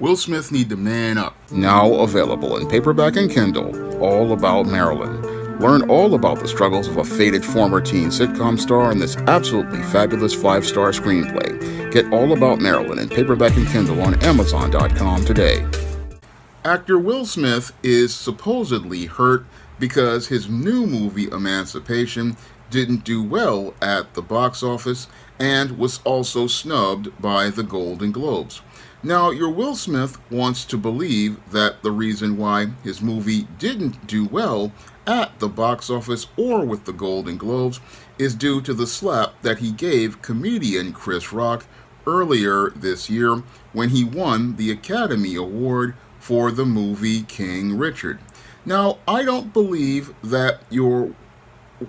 Will Smith need to man up. Now available in paperback and Kindle, All About Marilyn. Learn all about the struggles of a faded former teen sitcom star in this absolutely fabulous 5-star screenplay. Get All About Marilyn in paperback and Kindle on Amazon.com today. Actor Will Smith is supposedly hurt because his new movie Emancipation didn't do well at the box office and was also snubbed by the Golden Globes. Now, your Will Smith wants to believe that the reason why his movie didn't do well at the box office or with the Golden Globes is due to the slap that he gave comedian Chris Rock earlier this year when he won the Academy Award for the movie King Richard. Now, I don't believe that your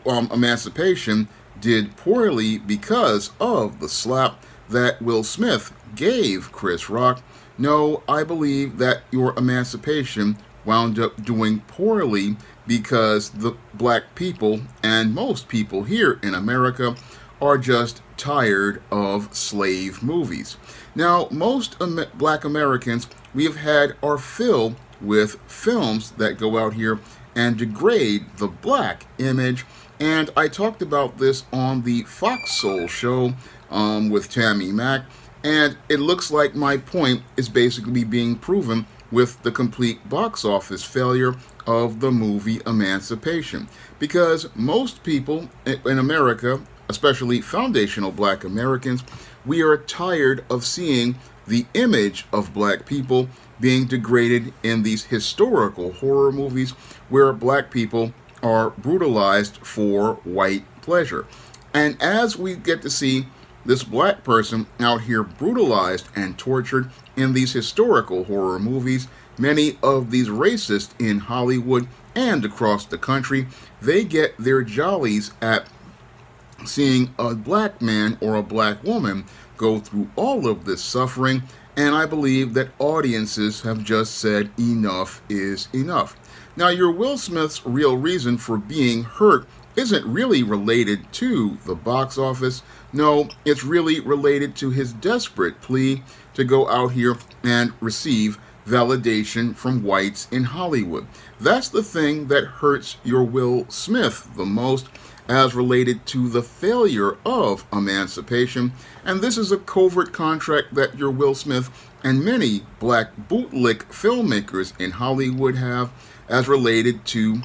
Emancipation did poorly because of the slap that Will Smith gave Chris Rock. No, I believe that your Emancipation wound up doing poorly because the black people and most people here in America are just tired of slave movies. Now, most black Americans, we have had our fill with films that go out here and degrade the black image, and I talked about this on the Fox Soul show with Tammy Mack, and it looks like my point is basically being proven with the complete box office failure of the movie Emancipation. Because most people in America, especially foundational black Americans, we are tired of seeing the image of black people being degraded in these historical horror movies where black people are brutalized for white pleasure. And as we get to see this black person out here brutalized and tortured in these historical horror movies, many of these racists in Hollywood and across the country, they get their jollies at seeing a black man or a black woman go through all of this suffering, and I believe that audiences have just said enough is enough. Now, your Will Smith's real reason for being hurt isn't really related to the box office. No, it's really related to his desperate plea to go out here and receive validation from whites in Hollywood. That's the thing that hurts your Will Smith the most as related to the failure of Emancipation. And this is a covert contract that your Will Smith and many black bootlick filmmakers in Hollywood have as related to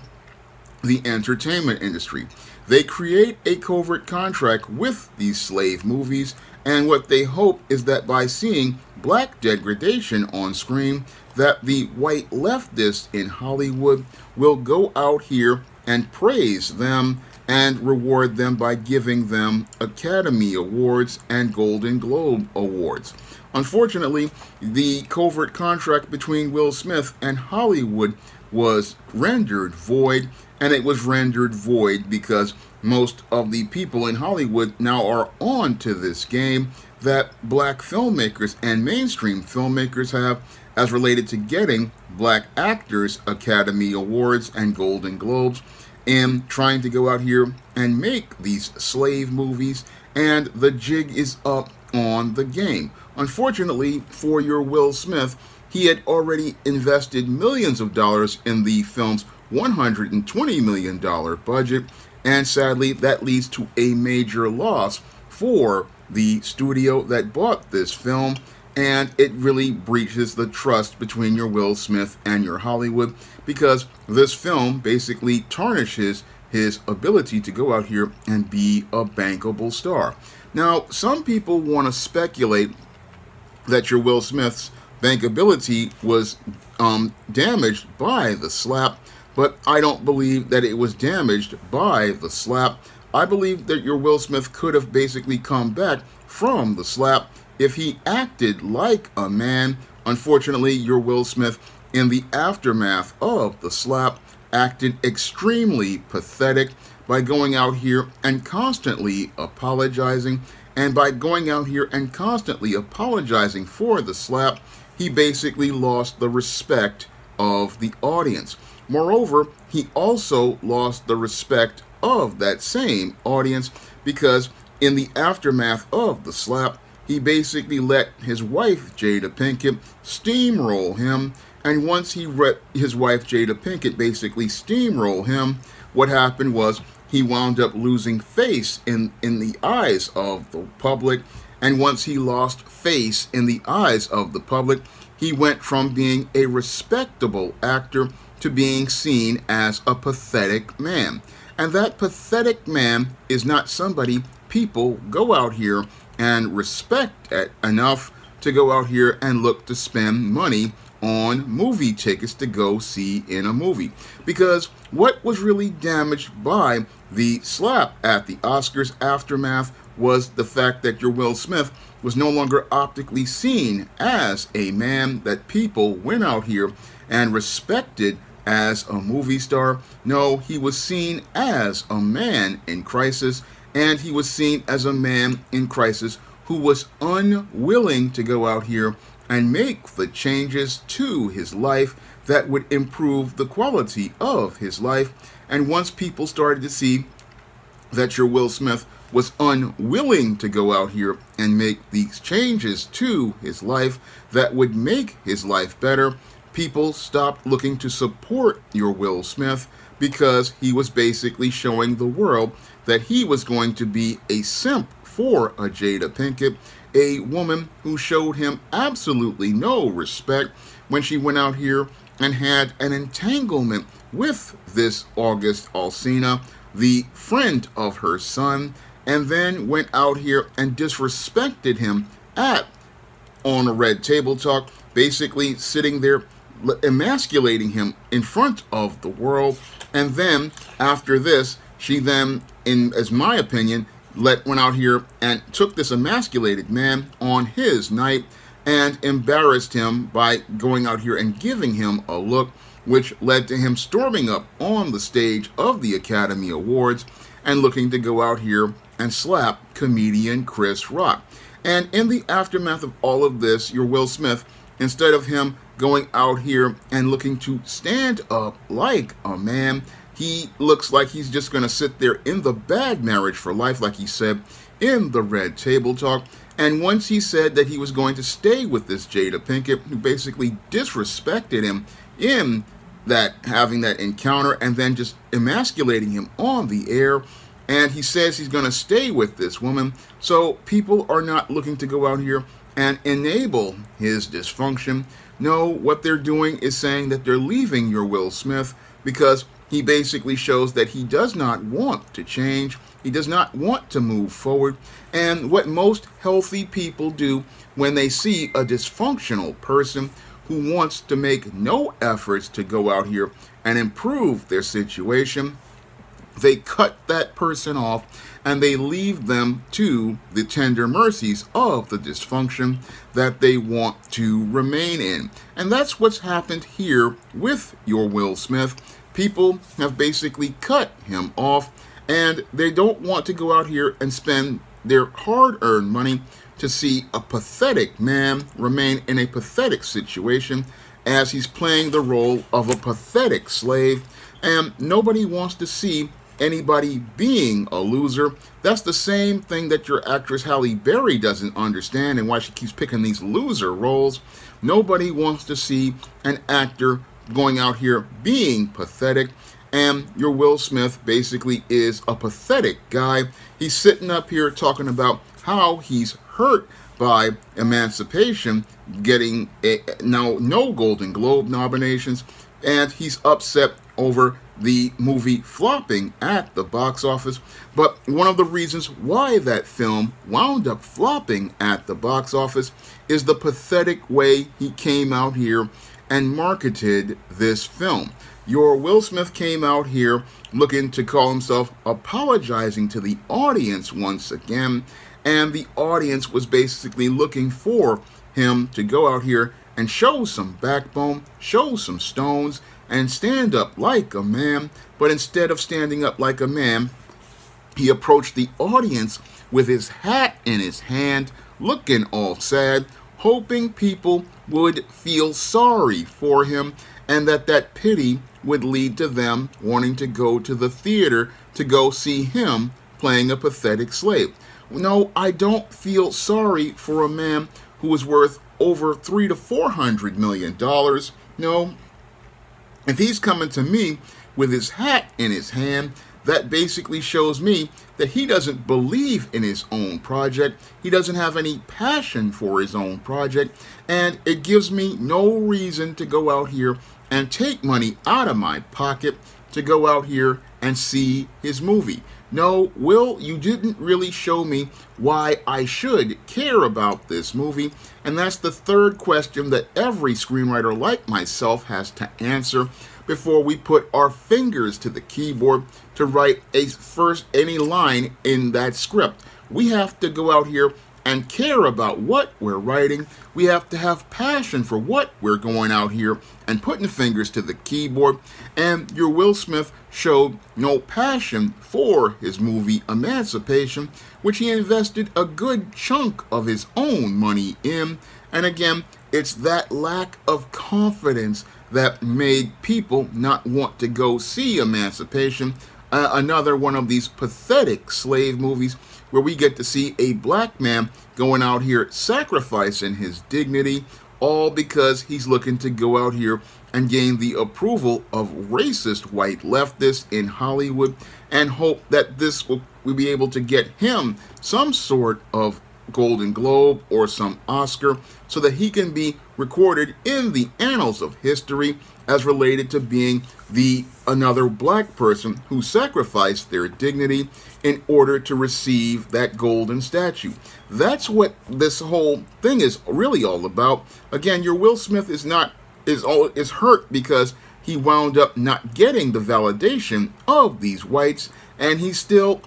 the entertainment industry. They create a covert contract with these slave movies, and what they hope is that by seeing black degradation on screen, that the white leftists in Hollywood will go out here and praise them and reward them by giving them Academy Awards and Golden Globe Awards. Unfortunately, the covert contract between Will Smith and Hollywood was rendered void, and it was rendered void because most of the people in Hollywood now are on to this game that black filmmakers and mainstream filmmakers have as related to getting black actors Academy Awards and Golden Globes in trying to go out here and make these slave movies, and the jig is up on the game. Unfortunately for your Will Smith, he had already invested millions of dollars in the film's $120 million budget, and sadly that leads to a major loss for the studio that bought this film, and it really breaches the trust between your Will Smith and your Hollywood, because this film basically tarnishes his ability to go out here and be a bankable star. Now, some people want to speculate that your Will Smith's bankability was damaged by the slap, but I don't believe that it was damaged by the slap. I believe that your Will Smith could have basically come back from the slap if he acted like a man. Unfortunately, your Will Smith, in the aftermath of the slap, acted extremely pathetic by going out here and constantly apologizing. And by going out here and constantly apologizing for the slap, he basically lost the respect of the audience. Moreover, he also lost the respect of that same audience because in the aftermath of the slap, he basically let his wife, Jada Pinkett, steamroll him. And once he let his wife, Jada Pinkett, basically steamroll him, what happened was he wound up losing face in the eyes of the public. And once he lost face in the eyes of the public, he went from being a respectable actor to being seen as a pathetic man. And that pathetic man is not somebody people go out here and respect enough to go out here and look to spend money on movie tickets to go see in a movie. Because what was really damaged by the slap at the Oscars aftermath was the fact that your Will Smith was no longer optically seen as a man that people went out here and respected as a movie star. No, he was seen as a man in crisis, and he was seen as a man in crisis who was unwilling to go out here and make the changes to his life that would improve the quality of his life. And once people started to see that your Will Smith was unwilling to go out here and make these changes to his life that would make his life better, people stopped looking to support your Will Smith, because he was basically showing the world that he was going to be a simp for a Jada Pinkett, a woman who showed him absolutely no respect when she went out here and had an entanglement with this August Alsina, the friend of her son, and then went out here and disrespected him on a Red Table Talk, basically sitting there emasculating him in front of the world. And then after this, she then, as my opinion, went out here and took this emasculated man on his night and embarrassed him by going out here and giving him a look, which led to him storming up on the stage of the Academy Awards and looking to go out here and slap comedian Chris Rock. And in the aftermath of all of this, your Will Smith, instead of him going out here and looking to stand up like a man, he looks like he's just going to sit there in the bad marriage for life, like he said in the Red Table Talk. And once he said that he was going to stay with this Jada Pinkett, who basically disrespected him in that, having that encounter, and then just emasculating him on the air, and he says he's going to stay with this woman. So people are not looking to go out here and enable his dysfunction. No, what they're doing is saying that they're leaving your Will Smith because he basically shows that he does not want to change. He does not want to move forward. And what most healthy people do when they see a dysfunctional person who wants to make no efforts to go out here and improve their situation, they cut that person off and they leave them to the tender mercies of the dysfunction that they want to remain in. And that's what's happened here with your Will Smith. People have basically cut him off, and they don't want to go out here and spend their hard-earned money to see a pathetic man remain in a pathetic situation as he's playing the role of a pathetic slave. And nobody wants to see anybody being a loser. That's the same thing that your actress Halle Berry doesn't understand, and why she keeps picking these loser roles. Nobody wants to see an actor going out here being pathetic, and your Will Smith basically is a pathetic guy. He's sitting up here talking about how he's hurt by Emancipation getting now no Golden Globe nominations, and he's upset over the movie flopping at the box office. But one of the reasons why that film wound up flopping at the box office is the pathetic way he came out here and marketed this film. Your Will Smith came out here looking to call himself apologizing to the audience once again, and the audience was basically looking for him to go out here and show some backbone, show some stones, and stand up like a man. But instead of standing up like a man, he approached the audience with his hat in his hand, looking all sad, hoping people would feel sorry for him, and that pity would lead to them wanting to go to the theater to go see him playing a pathetic slave. No, I don't feel sorry for a man who is worth over $300 to $400 million. No, if he's coming to me with his hat in his hand, that basically shows me that he doesn't believe in his own project. He doesn't have any passion for his own project. And it gives me no reason to go out here and take money out of my pocket to go out here and see his movie. No, Will, you didn't really show me why I should care about this movie. And that's the third question that every screenwriter like myself has to answer before we put our fingers to the keyboard to write any line in that script. We have to go out here and care about what we're writing. We have to have passion for what we're going out here and putting fingers to the keyboard. And your Will Smith showed no passion for his movie Emancipation, which he invested a good chunk of his own money in. And again, it's that lack of confidence that made people not want to go see Emancipation, another one of these pathetic slave movies where we get to see a black man going out here sacrificing his dignity, all because he's looking to go out here and gain the approval of racist white leftists in Hollywood and hope that this will be able to get him some sort of Golden Globe or some Oscar so that he can be recorded in the annals of history as related to being another black person who sacrificed their dignity in order to receive that golden statue. That's what this whole thing is really all about. Again, your Will Smith is hurt because he wound up not getting the validation of these whites, and he's still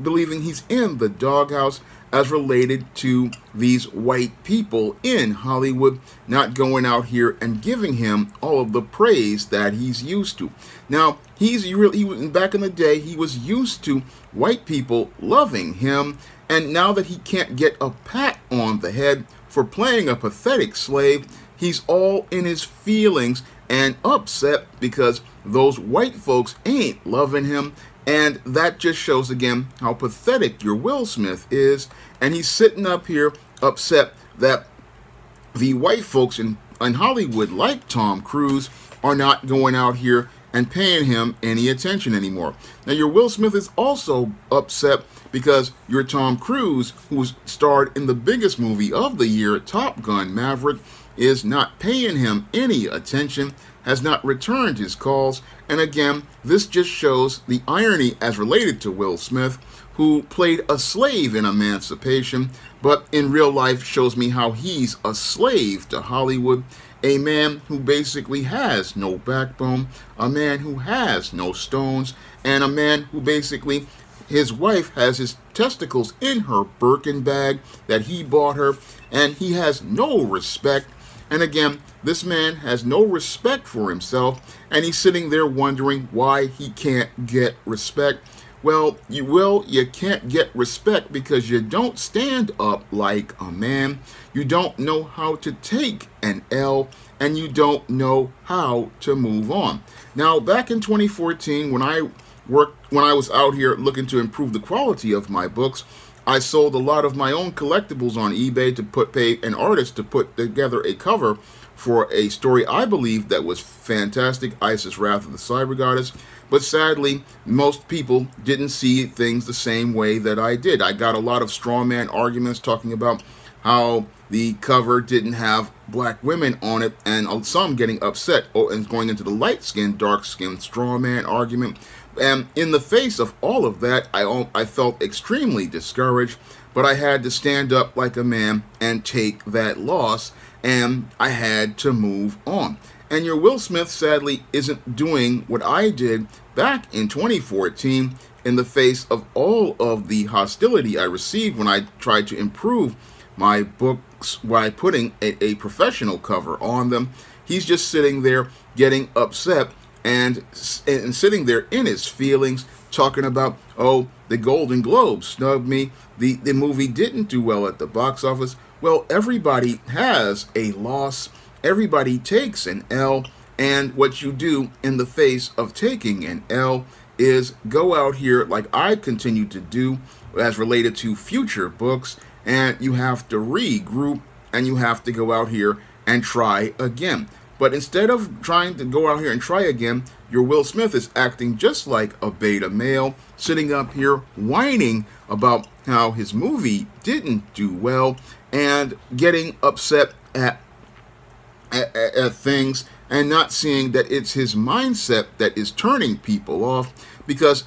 believing he's in the doghouse as related to these white people in Hollywood not going out here and giving him all of the praise that he's used to. Now, back in the day, he was used to white people loving him, and now that he can't get a pat on the head for playing a pathetic slave, he's all in his feelings and upset because those white folks ain't loving him. And that just shows again how pathetic your Will Smith is. And he's sitting up here upset that the white folks in Hollywood, like Tom Cruise, are not going out here and paying him any attention anymore. Now, your Will Smith is also upset because your Tom Cruise, who's starred in the biggest movie of the year, Top Gun Maverick, is not paying him any attention, has not returned his calls. And again, this just shows the irony as related to Will Smith, who played a slave in Emancipation, but in real life shows me how he's a slave to Hollywood, a man who basically has no backbone, a man who has no stones, and a man who basically, his wife has his testicles in her Birkin bag that he bought her, and he has no respect. And again, this man has no respect for himself, and he's sitting there wondering why he can't get respect. Well, you can't get respect because you don't stand up like a man. You don't know how to take an L, and you don't know how to move on. Now, back in 2014, when I was out here looking to improve the quality of my books, I sold a lot of my own collectibles on eBay to pay an artist to put together a cover for a story I believe that was fantastic, Isis Wrath of the Cyber Goddess. But sadly, most people didn't see things the same way that I did. I got a lot of straw man arguments talking about how the cover didn't have black women on it, and some getting upset and going into the light-skinned, dark-skinned straw man argument. And in the face of all of that, I felt extremely discouraged, but I had to stand up like a man and take that loss, and I had to move on. And your Will Smith, sadly, isn't doing what I did back in 2014 in the face of all of the hostility I received when I tried to improve my books by putting a professional cover on them. He's just sitting there getting upset and sitting there in his feelings, talking about, oh, the Golden Globe snubbed me, the movie didn't do well at the box office. Well, everybody has a loss, everybody takes an L, and what you do in the face of taking an L is go out here like I continue to do as related to future books, and you have to regroup and you have to go out here and try again. But instead of trying to go out here and try again, your Will Smith is acting just like a beta male, sitting up here whining about how his movie didn't do well and getting upset at things and not seeing that it's his mindset that is turning people off, because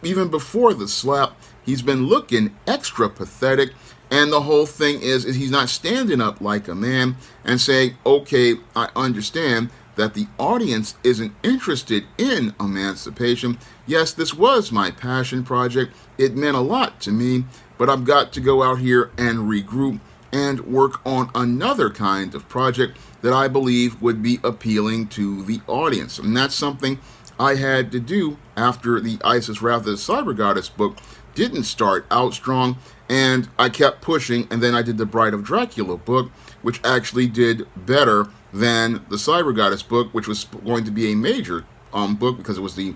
even before the slap, he's been looking extra pathetic. And the whole thing is he's not standing up like a man and saying, okay, I understand that the audience isn't interested in Emancipation. Yes, this was my passion project. It meant a lot to me, but I've got to go out here and regroup and work on another kind of project that I believe would be appealing to the audience. And that's something I had to do after the Isis Wrath of the Cyber Goddess book didn't start out strong, and I kept pushing, and then I did the Bride of Dracula book, which actually did better than the Cyber Goddess book, which was going to be a major book because it was the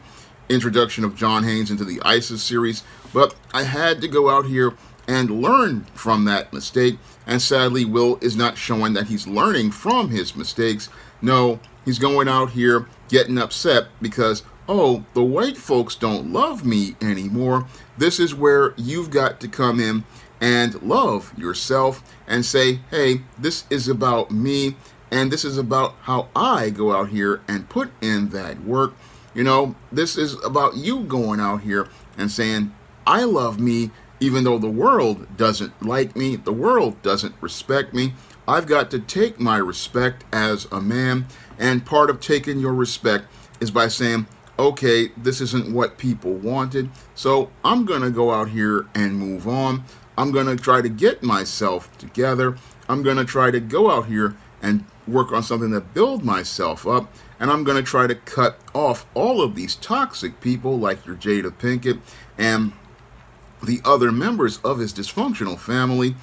introduction of John Haynes into the ISIS series. But I had to go out here and learn from that mistake, and sadly Will is not showing that he's learning from his mistakes. No, he's going out here getting upset because, oh, the white folks don't love me anymore. This is where you've got to come in and love yourself and say, hey, this is about me, and this is about how I go out here and put in that work. You know, this is about you going out here and saying, I love me, even though the world doesn't like me, the world doesn't respect me. I've got to take my respect as a man, and part of taking your respect is by saying, okay, this isn't what people wanted, so I'm going to go out here and move on. I'm going to try to get myself together. I'm going to try to go out here and work on something to build myself up, and I'm going to try to cut off all of these toxic people like your Jada Pinkett and the other members of his dysfunctional family,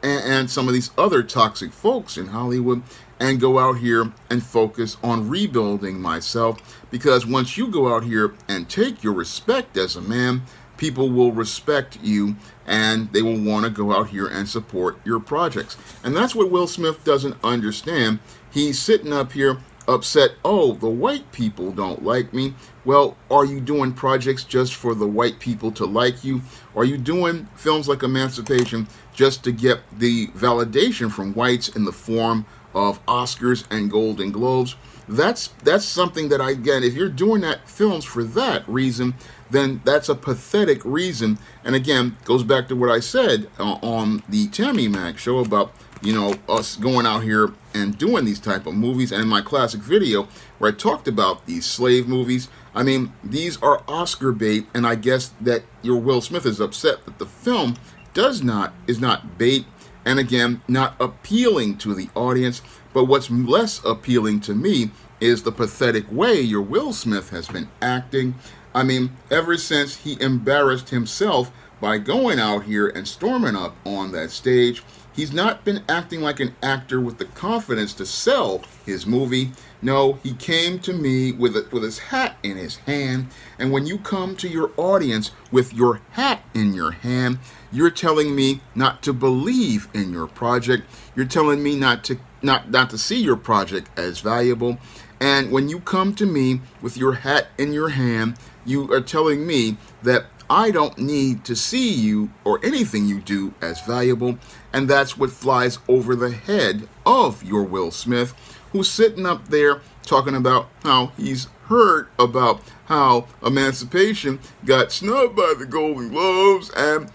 and some of these other toxic folks in Hollywood, and go out here and focus on rebuilding myself. Because once you go out here and take your respect as a man, people will respect you, and they will want to go out here and support your projects. And that's what Will Smith doesn't understand. He's sitting up here upset, oh, the white people don't like me. Well, are you doing projects just for the white people to like you? Are you doing films like Emancipation just to get the validation from whites in the form of Oscars and Golden Globes? That's something that, again, if you're doing that films for that reason, then that's a pathetic reason. And again, goes back to what I said on the Tammy Mac show about, you know, us going out here and doing these type of movies. And in my classic video where I talked about these slave movies, I mean, these are Oscar bait, and I guess that your Will Smith is upset that the film is not bait, and again, not appealing to the audience. But what's less appealing to me is the pathetic way your Will Smith has been acting. I mean, ever since he embarrassed himself by going out here and storming up on that stage, he's not been acting like an actor with the confidence to sell his movie. No, he came to me with his hat in his hand, and when you come to your audience with your hat in your hand, you're telling me not to believe in your project. You're telling me not to see your project as valuable. And when you come to me with your hat in your hand, you are telling me that I don't need to see you or anything you do as valuable. And that's what flies over the head of your Will Smith, who's sitting up there talking about how he's heard about how Emancipation got snubbed by the Golden Globes and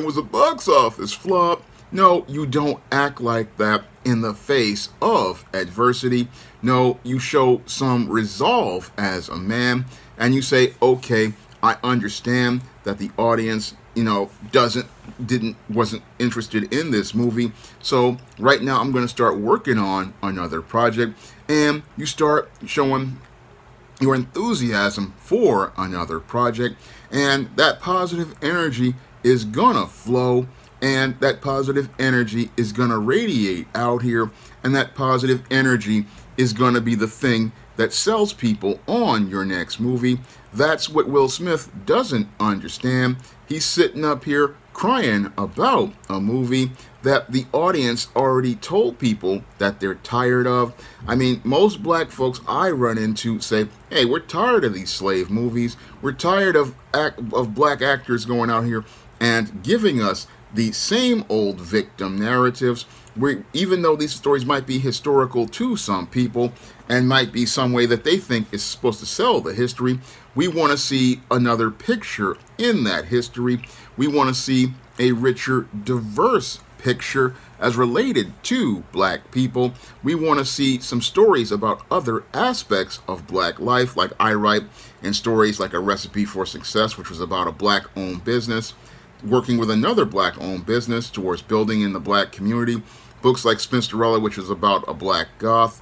was a box office flop. No, you don't act like that in the face of adversity. No, you show some resolve as a man, and you say, okay, I understand that the audience, you know, wasn't interested in this movie. So right now I'm going to start working on another project, and you start showing your enthusiasm for another project, and that positive energy is gonna flow, and that positive energy is gonna radiate out here, and that positive energy is gonna be the thing that sells people on your next movie. That's what Will Smith doesn't understand. He's sitting up here crying about a movie that the audience already told people that they're tired of. I mean, most black folks I run into say, hey, we're tired of these slave movies. We're tired of black actors going out here and giving us the same old victim narratives. Even though these stories might be historical to some people and might be some way that they think is supposed to sell the history, we want to see another picture in that history. We want to see a richer, diverse picture as related to black people. We want to see some stories about other aspects of black life, like I write in stories like A Recipe for Success, which was about a black-owned business, working with another black-owned business towards building in the black community. Books like Spinsterella, which is about a black goth,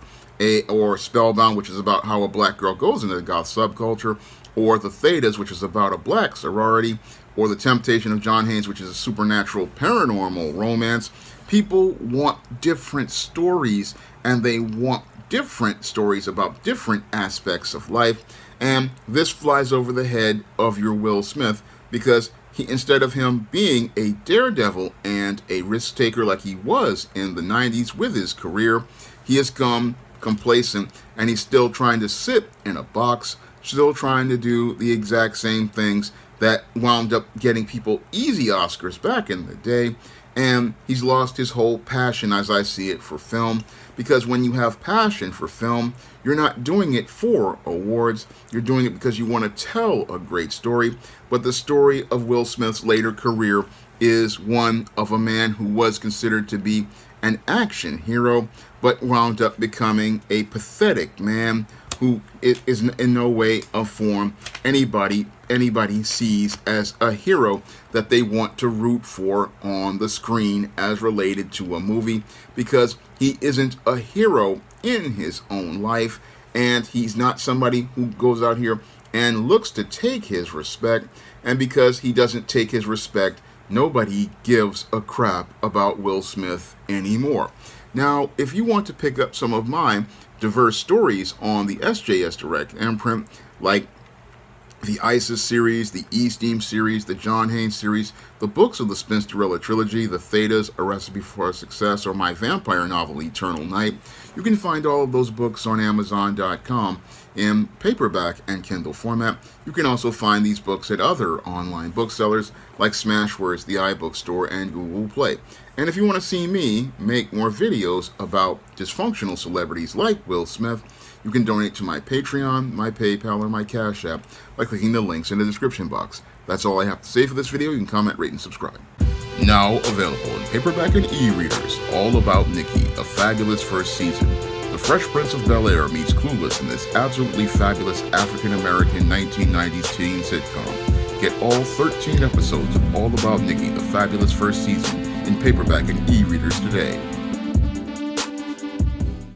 or Spellbound, which is about how a black girl goes into the goth subculture, or The Thetas, which is about a black sorority, or The Temptation of John Haynes, which is a supernatural paranormal romance. People want different stories, and they want different stories about different aspects of life, and this flies over the head of your Will Smith, because instead of him being a daredevil and a risk taker like he was in the 90s with his career, he has come complacent, and he's still trying to sit in a box, still trying to do the exact same things that wound up getting people easy Oscars back in the day. And he's lost his whole passion, as I see it, for film, because when you have passion for film, you're not doing it for awards. You're doing it because you want to tell a great story. But the story of Will Smith's later career is one of a man who was considered to be an action hero, but wound up becoming a pathetic man who is in no way or form anybody sees as a hero that they want to root for on the screen as related to a movie, because he isn't a hero in his own life, and he's not somebody who goes out here and looks to take his respect. And because he doesn't take his respect, nobody gives a crap about Will Smith anymore. Now, if you want to pick up some of my diverse stories on the SJS Direct imprint, like the ISIS series, the E-Steam series, the John Haynes series, the books of the Spinsterella trilogy, the Thetas, A Recipe for Success, or my vampire novel, Eternal Night, you can find all of those books on Amazon.com in paperback and Kindle format. You can also find these books at other online booksellers like Smashwords, the iBookstore, and Google Play. And if you want to see me make more videos about dysfunctional celebrities like Will Smith, you can donate to my Patreon, my PayPal, or my Cash App by clicking the links in the description box. That's all I have to say for this video. You can comment, rate, and subscribe. Now available in paperback and e-readers, All About Nikki, a fabulous first season. The Fresh Prince of Bel-Air meets Clueless in this absolutely fabulous African-American 1990s teen sitcom. Get all 13 episodes of All About Nikki, the fabulous first season, in paperback and e-readers today.